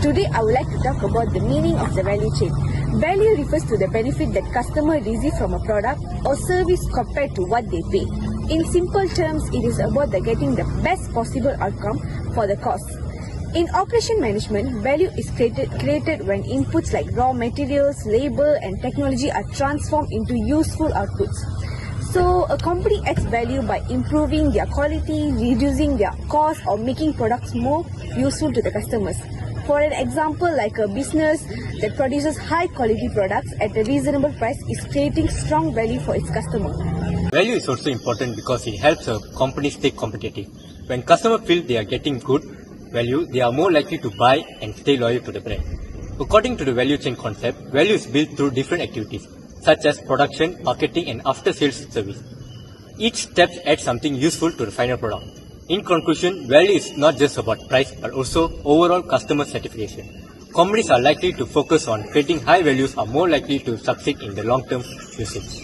Today, I would like to talk about the meaning of the value chain. Value refers to the benefit that customer receive from a product or service compared to what they pay. In simple terms, it is about getting the best possible outcome for the cost. In operation management, value is created when inputs like raw materials, labor, and technology are transformed into useful outputs. So, a company adds value by improving their quality, reducing their cost, or making products more useful to the customers. For an example, like a business that produces high quality products at a reasonable price is creating strong value for its customer. Value is also important because it helps a company stay competitive. When customers feel they are getting good value, they are more likely to buy and stay loyal to the brand. According to the value chain concept, value is built through different activities such as production, marketing, and after-sales service. Each step adds something useful to the final product. In conclusion, value is not just about price but also overall customer satisfaction. Companies are likely to focus on creating high values are more likely to succeed in the long-term usage.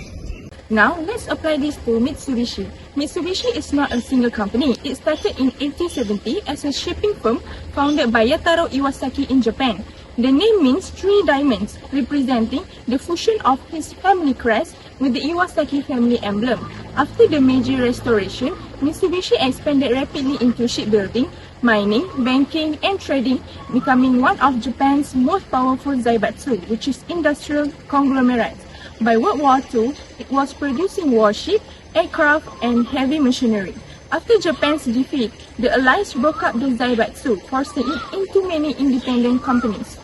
Now, let's apply this to Mitsubishi. Mitsubishi is not a single company. It started in 1870 as a shipping firm founded by Yataro Iwasaki in Japan. The name means three diamonds, representing the fusion of his family crest with the Iwasaki family emblem. After the Meiji Restoration, Mitsubishi expanded rapidly into shipbuilding, mining, banking, and trading, becoming one of Japan's most powerful zaibatsu, which is industrial conglomerate. By World War II, it was producing warships, aircraft, and heavy machinery. After Japan's defeat, the Allies broke up the zaibatsu, forcing it into many independent companies.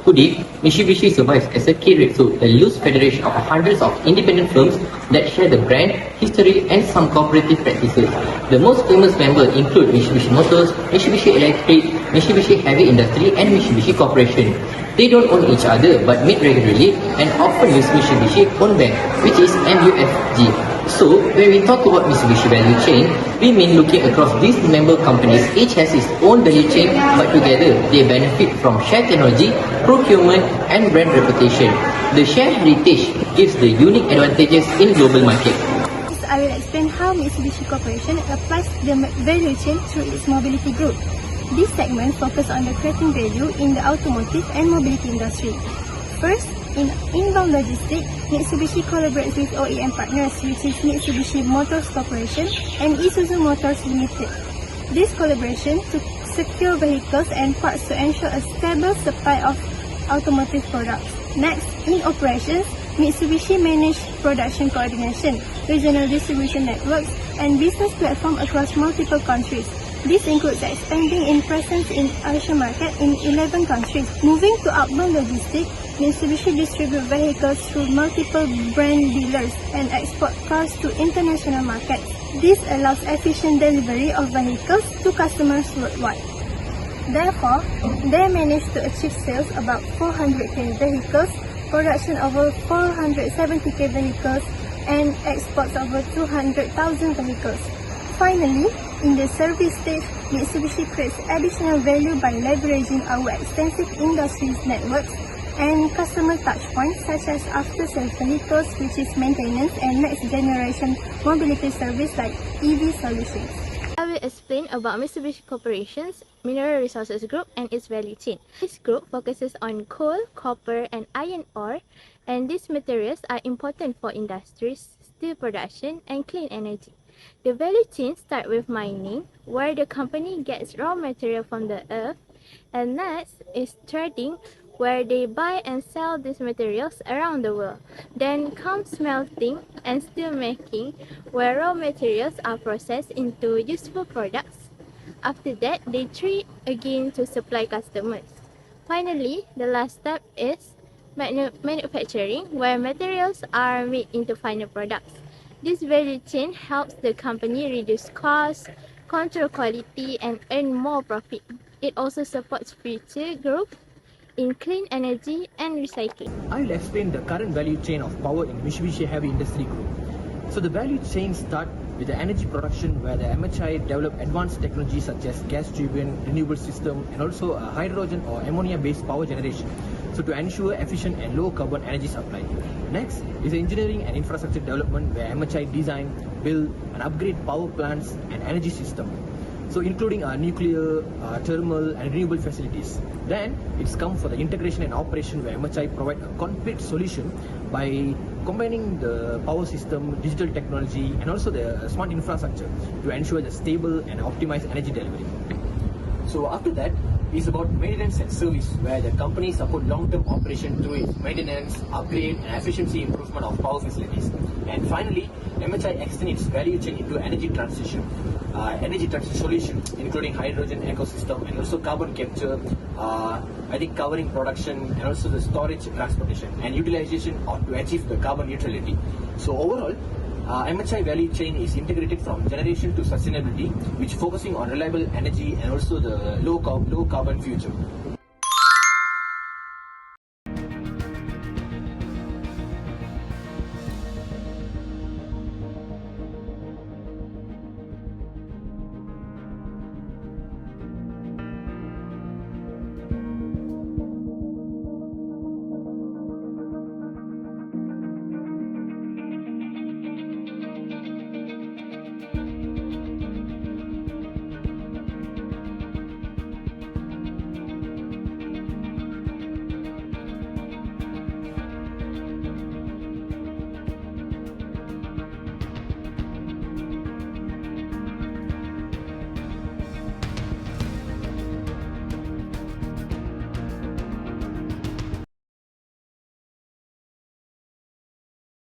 Today, Mitsubishi survives as a keiretsu, a loose federation of hundreds of independent firms that share the brand, history, and some cooperative practices. The most famous members include Mitsubishi Motors, Mitsubishi Electric, Mitsubishi Heavy Industry, and Mitsubishi Corporation. They don't own each other but meet regularly and often use Mitsubishi own bank, which is MUFG. So, when we talk about Mitsubishi value chain, we mean looking across these member companies. Each has its own value chain, but together they benefit from shared technology, procurement, and brand reputation. The shared heritage gives the unique advantages in global market. I will explain how Mitsubishi Corporation applies the value chain through its mobility group. This segment focuses on the creating value in the automotive and mobility industry. First, in inbound logistics, Mitsubishi collaborates with OEM partners, which is Mitsubishi Motors Corporation and Isuzu Motors Limited. This collaboration to secure vehicles and parts to ensure a stable supply of automotive products. Next, in operations, Mitsubishi manages production coordination, regional distribution networks, and business platforms across multiple countries. This includes expanding in presence in Asia market in 11 countries. Moving to outbound logistics, Mitsubishi distributes vehicles through multiple brand dealers and export cars to international markets. This allows efficient delivery of vehicles to customers worldwide. Therefore, they managed to achieve sales about 400,000 vehicles, production over 470,000 vehicles, and exports over 200,000 vehicles. Finally, in the service stage, Mitsubishi creates additional value by leveraging our extensive industries networks and customer touchpoints such as after-sales vehicles, which is maintenance, and next-generation mobility service like EV solutions. I will explain about Mitsubishi Corporation's Mineral Resources Group and its value chain. This group focuses on coal, copper, and iron ore, and these materials are important for industries, steel production, and clean energy. The value chain starts with mining, where the company gets raw material from the earth, and next is trading, where they buy and sell these materials around the world. Then comes smelting and steel making, where raw materials are processed into useful products. After that, they trade again to supply customers. Finally, the last step is manufacturing, where materials are made into final products. This value chain helps the company reduce costs, control quality, and earn more profit. It also supports future growth in clean energy and recycling. I will explain the current value chain of power in Mitsubishi Heavy Industry Group. So the value chain starts with the energy production, where the MHI develop advanced technologies such as gas-driven renewable system and also hydrogen or ammonia-based power generation, so to ensure efficient and low carbon energy supply. Next is engineering and infrastructure development, where MHI design, build and upgrade power plants and energy system. So So including nuclear, thermal and renewable facilities. Then it's come for the integration and operation where MHI provide a complete solution by combining the power system, digital technology and also the smart infrastructure to ensure the stable and optimized energy delivery. So after that is about maintenance and service, where the company support long-term operation through its maintenance, upgrade and efficiency improvement of power facilities. And finally, MHI extends its value chain into energy transition solutions, including hydrogen ecosystem and also carbon capture, covering production and also the storage, transportation and utilization to achieve the carbon neutrality. So overall, MHI value chain is integrated from generation to sustainability, which focusing on reliable energy and also the low carbon future.